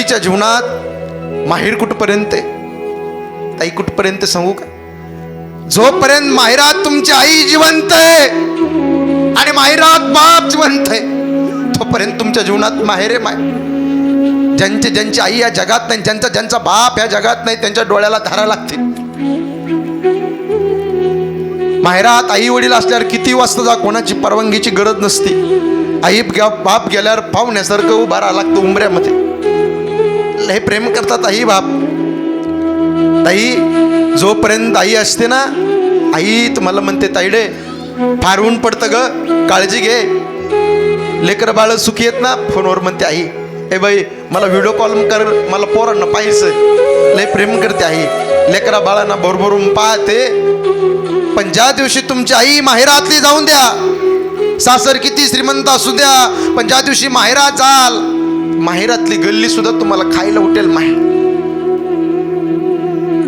आईच्या जीवनात माहेर कुठपर्यंत आहे ताई, कुठपर्यंत सांगू का? जोपर्यंत माहेरात तुमची आई जिवंत आहे आणि माहेरात बाप जिवंत आहे तोपर्यंत तुमच्या जीवनात माहेर आहे. ज्यांची आई या जगात नाही, ज्यांचा बाप या जगात नाही, त्यांच्या डोळ्याला धारा लागते. माहेरात आई वडील असल्यावर किती वाजता जा, कोणाची परवानगीची गरज नसते. आई बाप गेल्यावर पाहुण्यासारखं उभा राहा लागतं उंबऱ्यामध्ये. लय प्रेम करतात आई बाप. ताई जोपर्यंत आई असते ना, आई तुम्हाला म्हणते ताईडे फार ऊन पडतं ग, काळजी घे. लेकर बाळ सुखी येत ना, फोनवर म्हणते आई ए बाई मला व्हिडिओ कॉल कर, मला पोरांना पाहायचं. लय प्रेम करते आई, लेकरा बाळांना भरभरून पाहते. पण ज्या दिवशी तुमची आई माहेरातली जाऊन द्या, सासर किती श्रीमंत असू द्या, पण ज्या दिवशी माहेरात जाल, माहेरातली गल्ली सुद्धा तुम्हाला खायला उठेल.